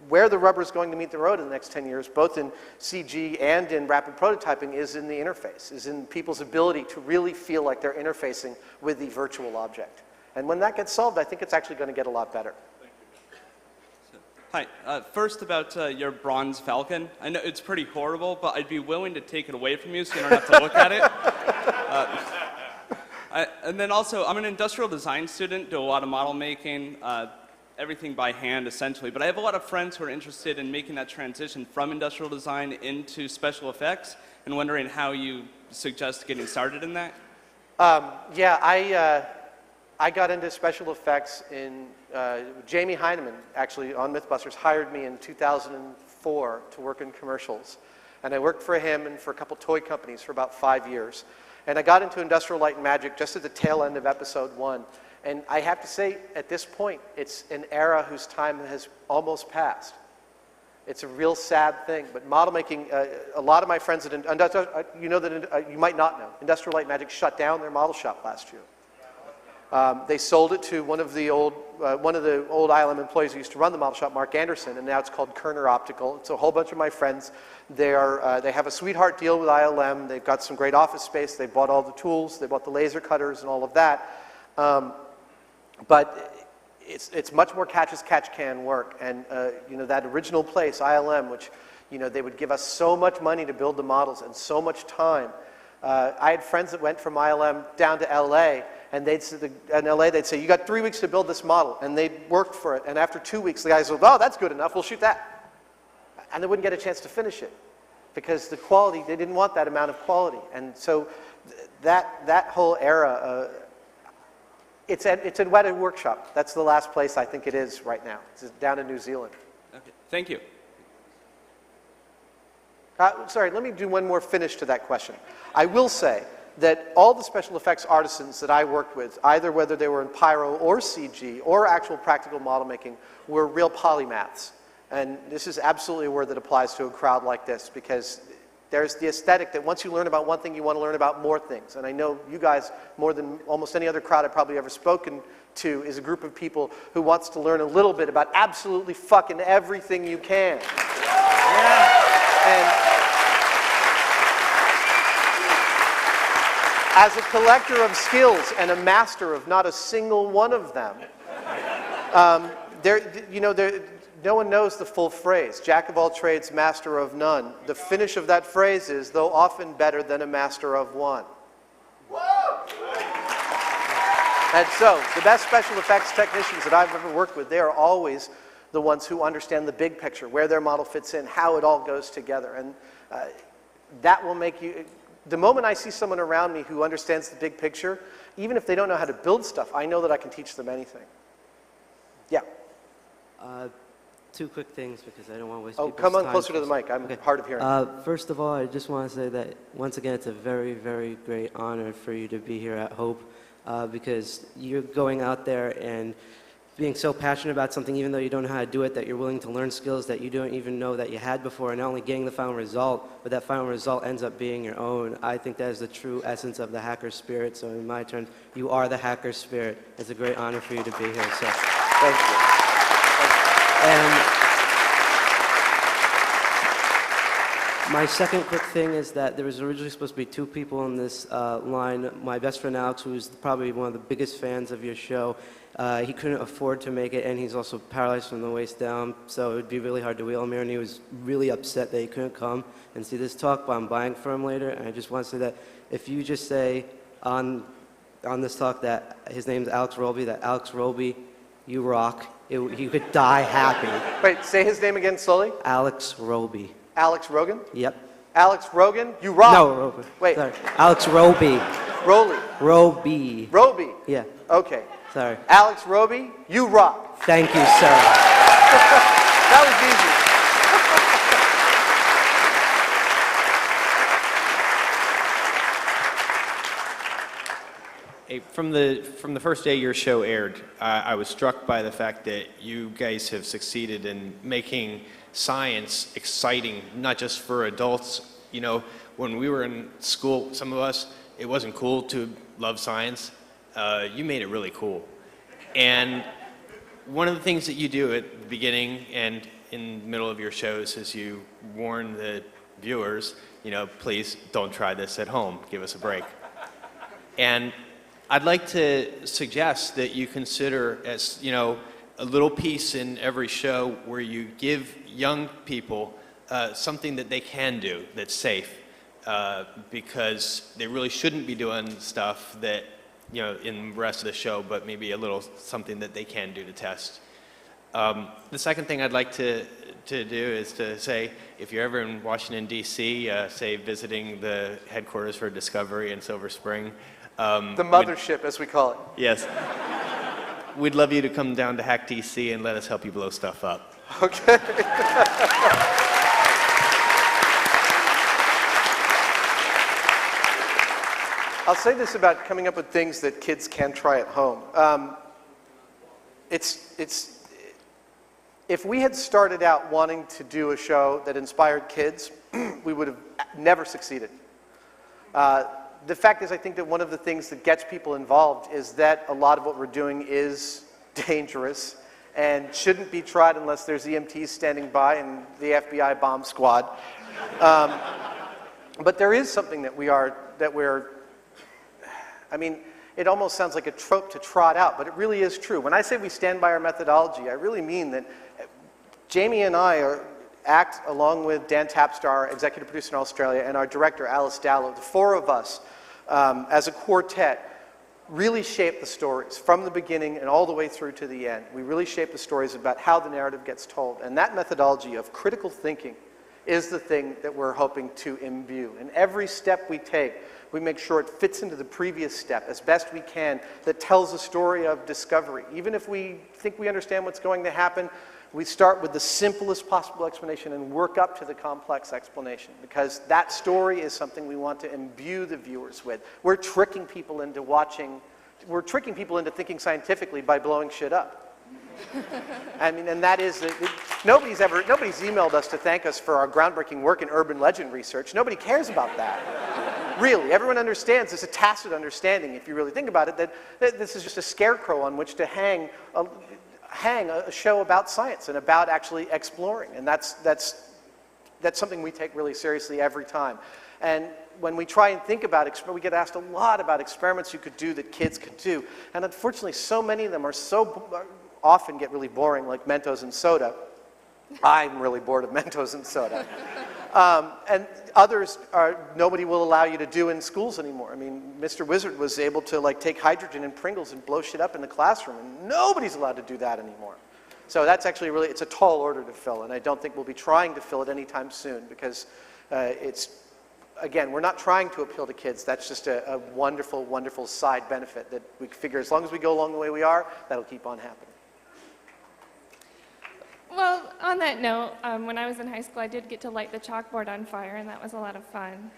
where the rubber is going to meet the road in the next 10 years, both in CG and in rapid prototyping, is in the interface, is in people's ability to really feel like they're interfacing with the virtual object. And when that gets solved, I think it's actually going to get a lot better. Hi. First about your bronze falcon. I know it's pretty horrible, but I'd be willing to take it away from you so you don't have to look at it. And then also, I'm an industrial design student, do a lot of model making, everything by hand essentially, but I have a lot of friends who are interested in making that transition from industrial design into special effects, and wondering how you suggest getting started in that. I got into special effects in, Jamie Heineman, actually, on Mythbusters, hired me in 2004 to work in commercials. And I worked for him and for a couple toy companies for about 5 years. And I got into Industrial Light and Magic just at the tail end of episode 1. And I have to say, at this point, it's an era whose time has almost passed. It's a real sad thing, but model making, a lot of my friends at, you might not know, Industrial Light and Magic shut down their model shop last year. They sold it to one of the old ILM employees who used to run the model shop, Mark Anderson, and now it's called Kerner Optical. It's a whole bunch of my friends. They have a sweetheart deal with ILM. They've got some great office space. They bought all the tools. They bought the laser cutters and all of that. But it's much more catch as catch can work. And that original place, ILM, which they would give us so much money to build the models and so much time. I had friends that went from ILM down to LA, And in LA, they'd say, you got 3 weeks to build this model. And they'd work for it. And after 2 weeks, the guys would, oh, that's good enough. We'll shoot that. And they wouldn't get a chance to finish it because the quality, they didn't want that amount of quality. And so that whole era, it's at Weta Workshop. That's the last place I think it is right now. It's down in New Zealand. Okay. Thank you. Sorry, let me do one more finish to that question. I will say that all the special effects artisans that I worked with, either whether they were in pyro or CG or actual practical model making, were real polymaths. And this is absolutely a word that applies to a crowd like this, because there's the aesthetic that once you learn about one thing, you want to learn about more things. And I know you guys, more than almost any other crowd I've probably ever spoken to, is a group of people who wants to learn a little bit about absolutely fucking everything you can. Yeah. And as a collector of skills and a master of not a single one of them, no one knows the full phrase. Jack of all trades, master of none. The finish of that phrase is, though often better than a master of one. And so, the best special effects technicians that I've ever worked with, they are always the ones who understand the big picture, where their model fits in, how it all goes together. And that will make you... The moment I see someone around me who understands the big picture, even if they don't know how to build stuff, I know that I can teach them anything. Yeah. 2 quick things, because I don't want to waste Oh, people's come on time. closer to the mic. I'm hard of hearing. First of all, I just want to say that, once again, it's a very, very great honor for you to be here at Hope, because you're going out there and being so passionate about something, even though you don't know how to do it, that you're willing to learn skills that you don't even know that you had before, and not only getting the final result, but that final result ends up being your own. I think that is the true essence of the hacker spirit. So in my terms, you are the hacker spirit. It's a great honor for you to be here. So Thank you. And my second quick thing is that there was originally supposed to be 2 people on this line. My best friend Alex, who is probably one of the biggest fans of your show, he couldn't afford to make it, and he's also paralyzed from the waist down, so it would be really hard to wheel him here, and he was really upset that he couldn't come and see this talk, but I'm buying for him later. And I just want to say that if you just say on this talk that his name's Alex Roby, that Alex Roby, you rock, you could die happy. Wait, say his name again slowly. Alex Roby. Alex Rogan? Yep. Alex Rogan? You rock. No, Roby. Wait. Sorry. Alex Roby. Roly. Roby. Roby. Yeah. Okay. Sorry. Alex Roby, you rock. Thank you, sir. That was easy. Hey, from the first day your show aired, I was struck by the fact that you guys have succeeded in making science exciting, not just for adults. You know, when we were in school, some of us, it wasn't cool to love science. You made it really cool. And one of the things that you do at the beginning and in the middle of your shows is you warn the viewers, you know, please don't try this at home. Give us a break. And I'd like to suggest that you consider, as you know, a little piece in every show where you give young people something that they can do that's safe, because they really shouldn't be doing stuff that, you know, in the rest of the show, but maybe a little something that they can do to test. The second thing I'd like to do is to say, if you're ever in Washington, D.C., say visiting the headquarters for Discovery in Silver Spring. The mothership, as we call it. Yes. We'd love you to come down to Hack DC and let us help you blow stuff up. Okay. I'll say this about coming up with things that kids can try at home. If we had started out wanting to do a show that inspired kids, we would have never succeeded. The fact is, I think that one of the things that gets people involved is that a lot of what we're doing is dangerous and shouldn't be tried unless there's EMTs standing by and the FBI bomb squad. But there is something that we're, I mean, it almost sounds like a trope to trot out, but it really is true. When I say we stand by our methodology, I really mean that Jamie and I act along with Dan Tapstar, executive producer in Australia, and our director, Alice Dallow, the 4 of us, as a quartet, really shape the stories from the beginning and all the way through to the end. We really shape the stories about how the narrative gets told. And that methodology of critical thinking is the thing that we're hoping to imbue. And every step we take, we make sure it fits into the previous step as best we can that tells a story of discovery. Even if we think we understand what's going to happen, we start with the simplest possible explanation and work up to the complex explanation, because that story is something we want to imbue the viewers with. We're tricking people into thinking scientifically by blowing shit up. I mean, and that is, nobody's emailed us to thank us for our groundbreaking work in urban legend research. Nobody cares about that. Really, everyone understands, there's a tacit understanding, if you really think about it, that this is just a scarecrow on which to hang a show about science and about actually exploring. And that's something we take really seriously every time. And when we try and think about we get asked a lot about experiments you could do that kids could do. And unfortunately, so many of them are often get really boring, like Mentos and soda. I'm really bored of Mentos and soda. And others nobody will allow you to do in schools anymore. I mean, Mr. Wizard was able to take hydrogen and Pringles and blow shit up in the classroom, and nobody's allowed to do that anymore. So that's actually it's a tall order to fill, and I don't think we'll be trying to fill it anytime soon, because again, we're not trying to appeal to kids. That's just a wonderful, wonderful side benefit that we figure as long as we go along the way we are, that'll keep on happening. Well, on that note, when I was in high school, I did get to light the chalkboard on fire, and that was a lot of fun.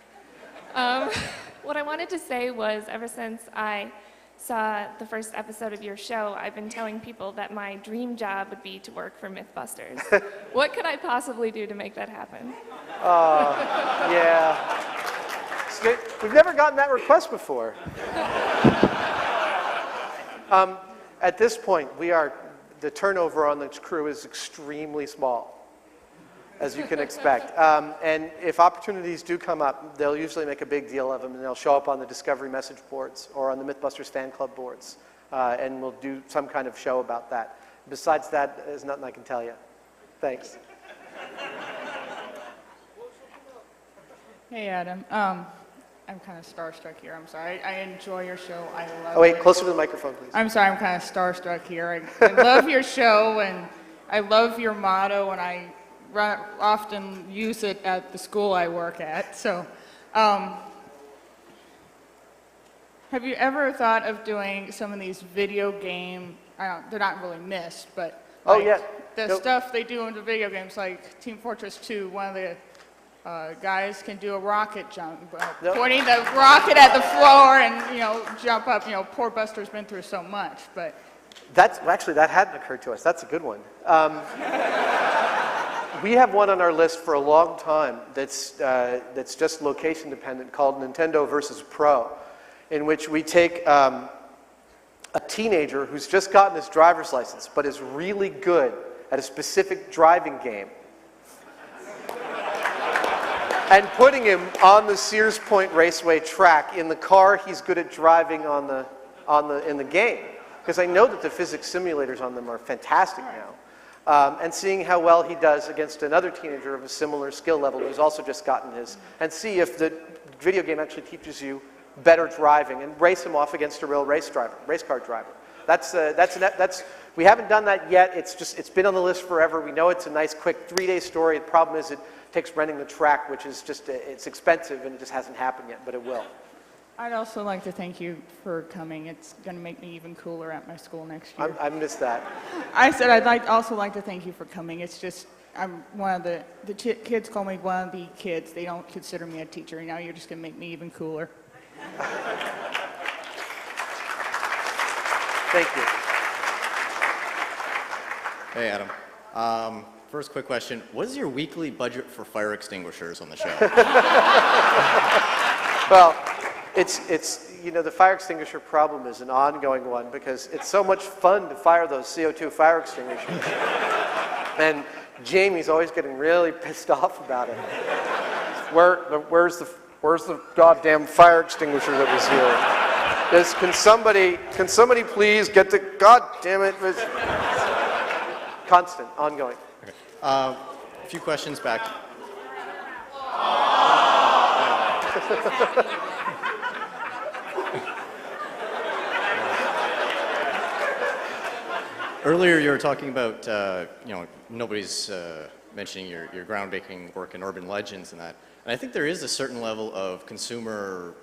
What I wanted to say was, ever since I saw the first episode of your show, I've been telling people that my dream job would be to work for Mythbusters. What could I possibly do to make that happen? Yeah. We've never gotten that request before. At this point, the turnover on the crew is extremely small, as you can expect. And if opportunities do come up, they'll usually make a big deal of them, and they'll show up on the Discovery message boards or on the Mythbusters fan club boards, and we'll do some kind of show about that. Besides that, there's nothing I can tell you. Thanks. Hey, Adam. I'm kind of starstruck here. I'm sorry. I enjoy your show. I love Oh, wait, it. closer to the microphone, please. I'm sorry. I'm kind of starstruck here. I love your show, and I love your motto, and I often use it at the school I work at. So, have you ever thought of doing some of these video game, they're not really missed, but the stuff they do in the video games, like Team Fortress 2, one of the guys can do a rocket jump, pointing the rocket at the floor and, jump up. Poor Buster's been through so much, but... Actually, that hadn't occurred to us. That's a good one. We have one on our list for a long time that's just location dependent, called Nintendo versus Pro, in which we take a teenager who's just gotten his driver's license but is really good at a specific driving game, and putting him on the Sears Point Raceway track in the car he's good at driving in the game, because I know that the physics simulators on them are fantastic now. And seeing how well he does against another teenager of a similar skill level who's also just gotten his, and see if the video game actually teaches you better driving, and race him off against a real race car driver. We haven't done that yet. It's been on the list forever. We know it's a nice, quick 3-day story. The problem is it takes renting the track, which is it's expensive, and it just hasn't happened yet, but it will. I'd also like to thank you for coming. It's going to make me even cooler at my school next year. I missed that. I said I'd also like to thank you for coming. It's just, I'm one of the kids call me one of the kids. They don't consider me a teacher. Now you're just going to make me even cooler. Thank you. Hey, Adam. First quick question. What is your weekly budget for fire extinguishers on the show? Well, the fire extinguisher problem is an ongoing one, because it's so much fun to fire those CO2 fire extinguishers. And Jamie's always getting really pissed off about it. Where's the goddamn fire extinguisher that was here? Can somebody please get the, god damn it. Constant, ongoing. Okay. A few questions back. Earlier you were talking about, nobody's mentioning your groundbreaking work in urban legends and that. And I think there is a certain level of consumer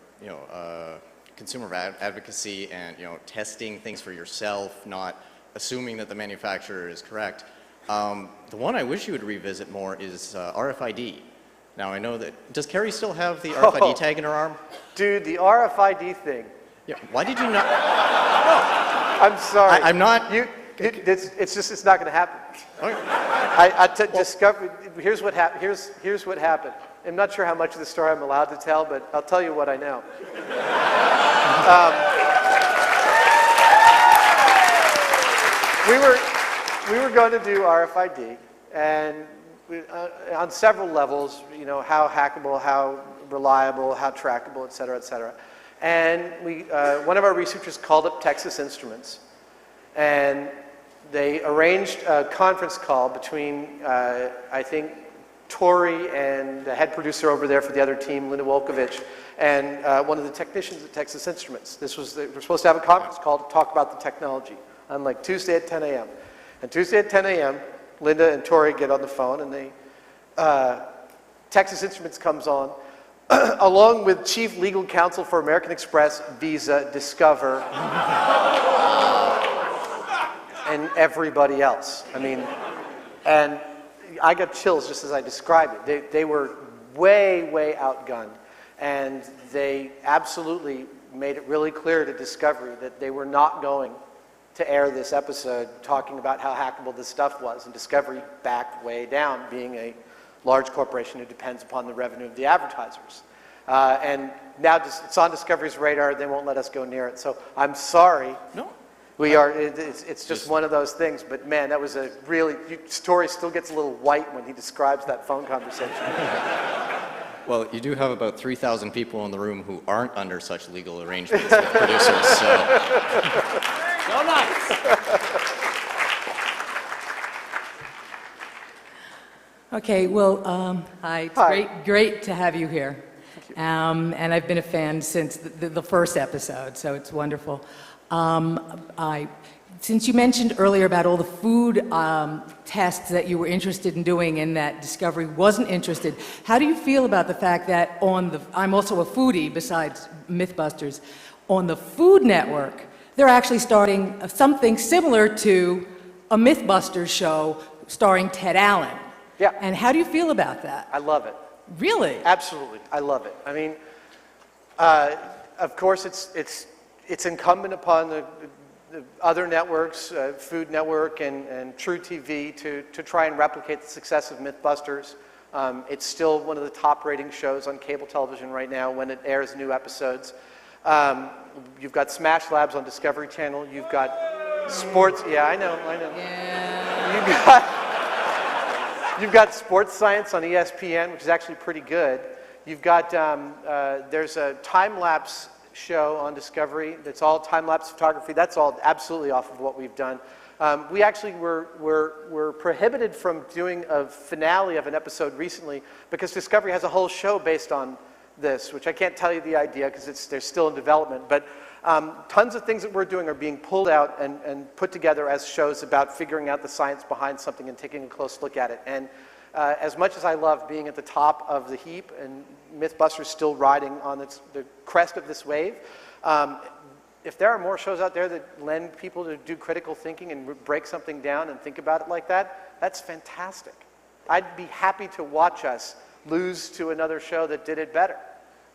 advocacy and, testing things for yourself, not assuming that the manufacturer is correct. The one I wish you would revisit more is RFID. Now I know that, does Carrie still have the RFID tag in her arm? Dude, the RFID thing. Yeah, why did you not? I'm sorry. I'm not. It's not going to happen. Okay. Discovery. Here's what happened. Here's what happened. I'm not sure how much of the story I'm allowed to tell, but I'll tell you what I know. We were going to do RFID, and on several levels, how hackable, how reliable, how trackable, et cetera, et cetera. And one of our researchers called up Texas Instruments, and they arranged a conference call between, I think, Tori and the head producer over there for the other team, Linda Wolkovich, and one of the technicians at Texas Instruments. They were supposed to have a conference call to talk about the technology on like Tuesday at 10 a.m. And Tuesday at 10 a.m., Linda and Tori get on the phone, and Texas Instruments comes on, along with Chief Legal Counsel for American Express, Visa, Discover, and everybody else. And I got chills just as I described it. They were way, way outgunned, and they absolutely made it really clear to Discovery that they were not going to air this episode talking about how hackable this stuff was, and Discovery backed way down, being a large corporation who depends upon the revenue of the advertisers. And now it's on Discovery's radar. They won't let us go near it. So I'm sorry. No. It's just one of those things. But man, that was a really, Tori still gets a little white when he describes that phone conversation. Well, you do have about 3,000 people in the room who aren't under such legal arrangements with producers, so. So nice. Okay, well, hi. It's great to have you here. And I've been a fan since the first episode, so it's wonderful. Since you mentioned earlier about all the food tests that you were interested in doing and that Discovery wasn't interested, how do you feel about the fact that I'm also a foodie besides Mythbusters, on the Food Network, they're actually starting something similar to a Mythbusters show starring Ted Allen? Yeah. And how do you feel about that? I love it. Really? Absolutely. I love it. Of course, it's incumbent upon the other networks, Food Network and True TV, to try and replicate the success of Mythbusters. It's still one of the top rating shows on cable television right now when it airs new episodes. You've got Smash Labs on Discovery Channel. You've got sports. Yeah, I know. Yeah. You've got Sports Science on ESPN, which is actually pretty good. You've got there's a time-lapse show on Discovery that's all time-lapse photography. That's all absolutely off of what we've done. We actually were prohibited from doing a finale of an episode recently because Discovery has a whole show based on this, which I can't tell you the idea because they're still in development. But tons of things that we're doing are being pulled out and put together as shows about figuring out the science behind something and taking a close look at it. And as much as I love being at the top of the heap and Mythbusters still riding on the crest of this wave, if there are more shows out there that lend people to do critical thinking and break something down and think about it like that, that's fantastic. I'd be happy to watch us lose to another show that did it better.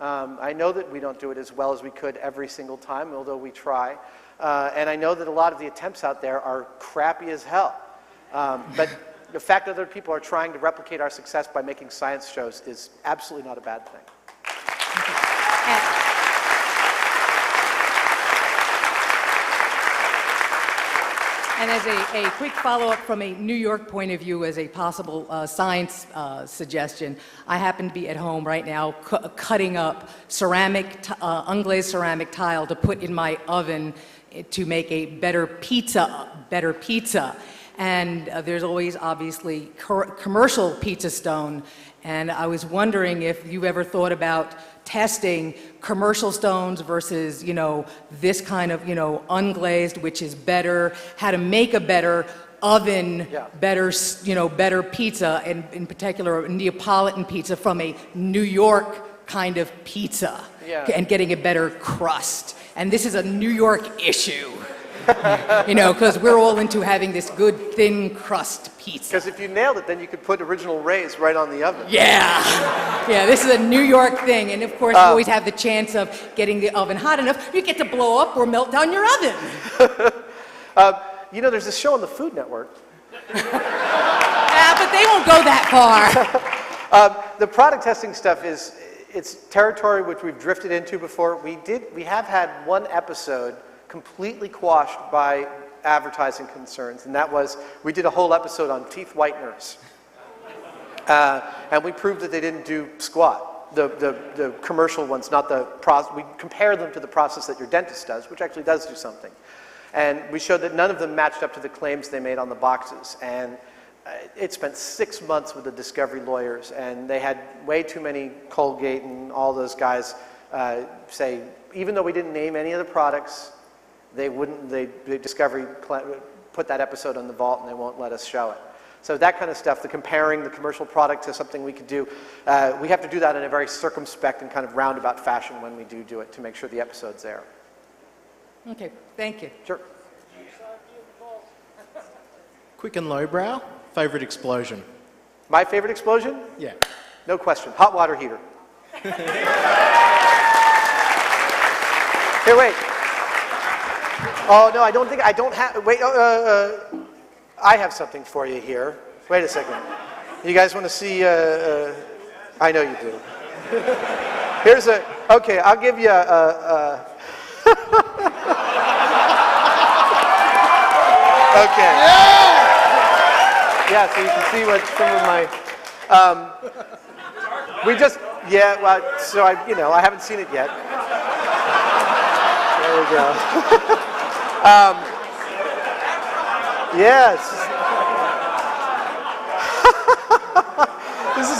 I know that we don't do it as well as we could every single time, although we try. And I know that a lot of the attempts out there are crappy as hell. But the fact that other people are trying to replicate our success by making science shows is absolutely not a bad thing. And as a quick follow-up from a New York point of view, as a possible science suggestion, I happen to be at home right now cutting up unglazed ceramic tile to put in my oven to make a better pizza. and there's always obviously commercial pizza stone. And I was wondering if you've ever thought about testing commercial stones versus, this kind of, unglazed, which is better, how to make a better oven, better pizza, and in particular Neapolitan pizza from a New York kind of pizza, and getting a better crust. And this is a New York issue. Because we're all into having this good thin crust pizza. Because if you nailed it, then you could put original Ray's right on the oven. Yeah, this is a New York thing, and of course you always have the chance of getting the oven hot enough. You get to blow up or melt down your oven. There's this show on the Food Network. Yeah, but they won't go that far. The product testing stuff it's territory which we've drifted into before. We have had one episode completely quashed by advertising concerns, and that was, we did a whole episode on teeth whiteners. And we proved that they didn't do squat. The commercial ones, not the process. We compare them to the process that your dentist does, which actually does do something. And we showed that none of them matched up to the claims they made on the boxes. And it spent 6 months with the discovery lawyers, and they had way too many Colgate and all those guys say, even though we didn't name any of the products, the discovery put that episode on the vault, and they won't let us show it. So that kind of stuff, the comparing the commercial product to something we could do, we have to do that in a very circumspect and kind of roundabout fashion when we do it to make sure the episode's there. Okay, thank you. Sure. Quick and lowbrow, favorite explosion? My favorite explosion? Yeah. No question, hot water heater. Here, wait. Oh, no, I don't have, wait, I have something for you here. Wait a second. You guys want to see, I know you do. Here's okay, I'll give you okay. Yeah, so you can see what some of my, so I haven't seen it yet. There we go. Yes.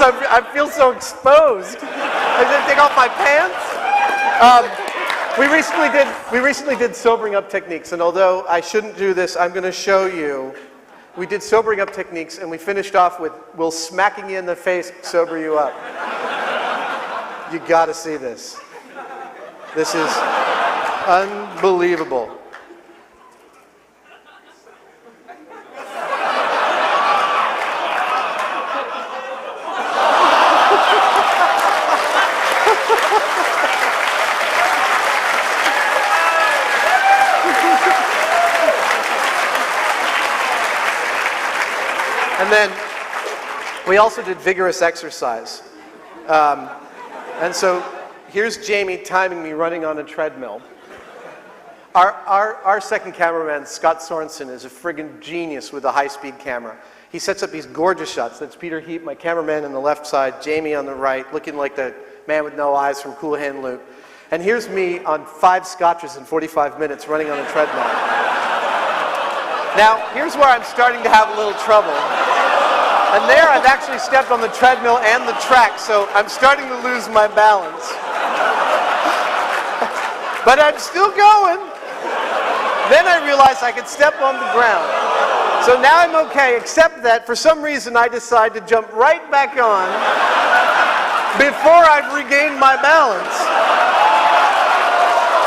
I feel so exposed. I didn't take off my pants. We recently did sobering up techniques, and although I shouldn't do this, I'm going to show you. We did sobering up techniques, and we finished off with, will smacking you in the face sober you up. You got to see this. This is unbelievable. And then we also did vigorous exercise. And so here's Jamie timing me running on a treadmill. Our second cameraman, Scott Sorensen, is a friggin' genius with a high-speed camera. He sets up these gorgeous shots. That's Peter Heap, my cameraman, on the left side, Jamie on the right, looking like the man with no eyes from Cool Hand Luke. And here's me on 5 scotches in 45 minutes running on a treadmill. Now, here's where I'm starting to have a little trouble. And there I've actually stepped on the treadmill and the track, so I'm starting to lose my balance. But I'm still going. Then I realized I could step on the ground. So now I'm okay, except that for some reason I decide to jump right back on before I've regained my balance.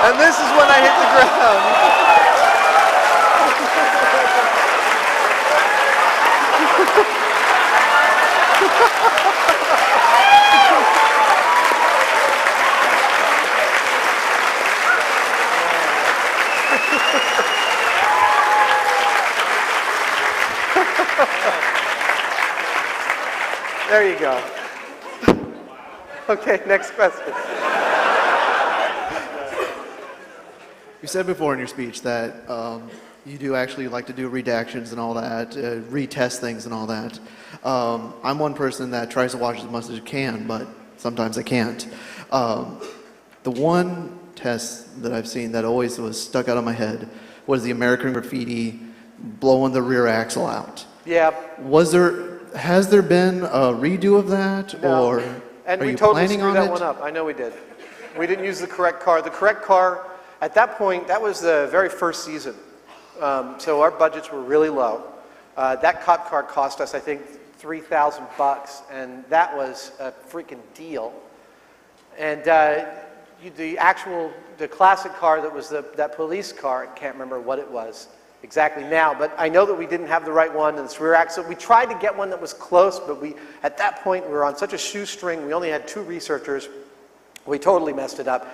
And this is when I hit the ground. There you go. Okay, next question. You said before in your speech that you do actually like to do redactions and all that, retest things and all that. I'm one person that tries to watch as much as I can, but sometimes I can't. The one test that I've seen that always was stuck out of my head was the American Graffiti blowing the rear axle out. Yeah. Has there been a redo of that, No. or And are we you totally planning screwed on that it? one up. I know we did. We didn't use the correct car. The correct car, at that point, that was the very first season. So our budgets were really low. That cop car cost us, I think, $3,000, and that was a freaking deal. And the classic car that was that police car, I can't remember what it was exactly now, but I know that we didn't have the right one, and this rear axle. We tried to get one that was close, but at that point we were on such a shoestring. We only had 2 researchers. We totally messed it up.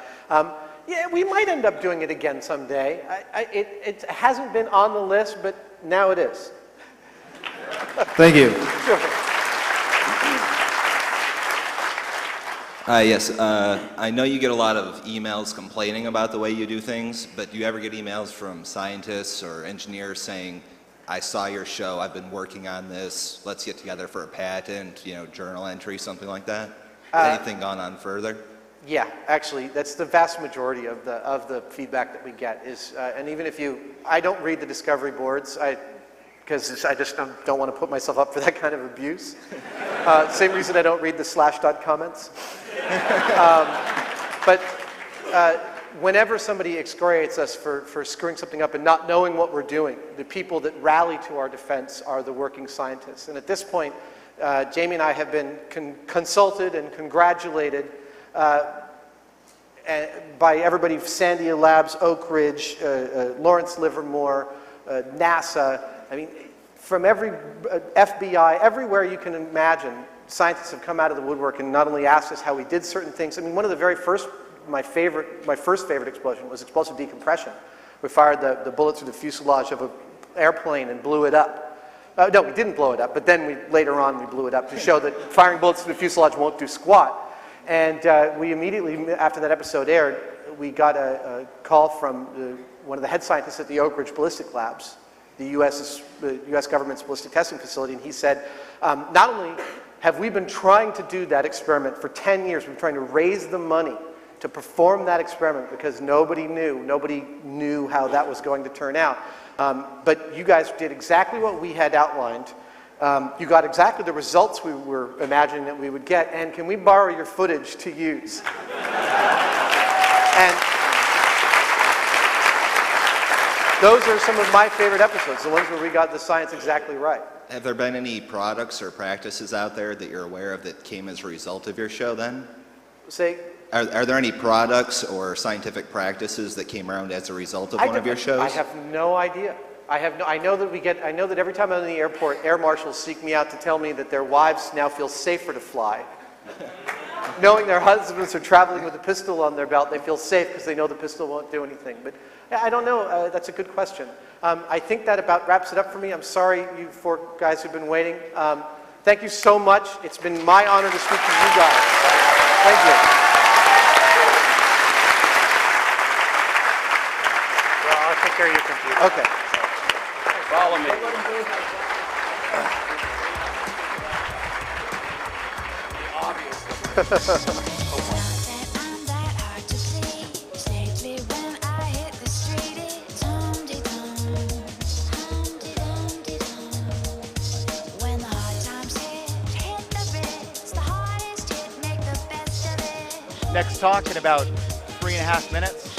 Yeah, we might end up doing it again someday. It hasn't been on the list, but now it is. Thank you. Sure. Yes, I know you get a lot of emails complaining about the way you do things, but do you ever get emails from scientists or engineers saying, I saw your show, I've been working on this, let's get together for a patent, journal entry, something like that? Anything gone on further? Yeah, actually, that's the vast majority of the feedback that we get is, and even if I don't read the discovery boards, because I just don't want to put myself up for that kind of abuse. Same reason I don't read the Slashdot comments. But whenever somebody excoriates us for screwing something up and not knowing what we're doing, the people that rally to our defense are the working scientists. And at this point, Jamie and I have been consulted and congratulated by everybody, Sandia Labs, Oak Ridge, Lawrence Livermore, NASA. I mean, from every FBI, everywhere you can imagine, scientists have come out of the woodwork and not only asked us how we did certain things. I mean, one of the very first, my first favorite explosion was explosive decompression. We fired the bullet through the fuselage of an airplane and blew it up. No, we didn't blow it up, but then later on we blew it up to show that firing bullets through the fuselage won't do squat. And we immediately, after that episode aired, we got a call from one of the head scientists at the Oak Ridge Ballistic Labs, the U.S. government's ballistic testing facility, and he said, not only have we been trying to do that experiment for 10 years, we've been trying to raise the money to perform that experiment because nobody knew how that was going to turn out. But you guys did exactly what we had outlined. You got exactly the results we were imagining that we would get, and can we borrow your footage to use? And those are some of my favorite episodes, the ones where we got the science exactly right. Have there been any products or practices out there that you're aware of that came as a result of your show then? Are there any products or scientific practices that came around as a result of one of your shows? I have no idea. I know that every time I'm in the airport, air marshals seek me out to tell me that their wives now feel safer to fly. Knowing their husbands are traveling with a pistol on their belt, they feel safe because they know the pistol won't do anything. But I don't know. That's a good question. I think that about wraps it up for me. I'm sorry, you 4 guys who've been waiting. Thank you so much. It's been my honor to speak to you guys. Thank you. Well, I'll take care of your computer. Okay. Follow me. Next talk in about 3.5 minutes.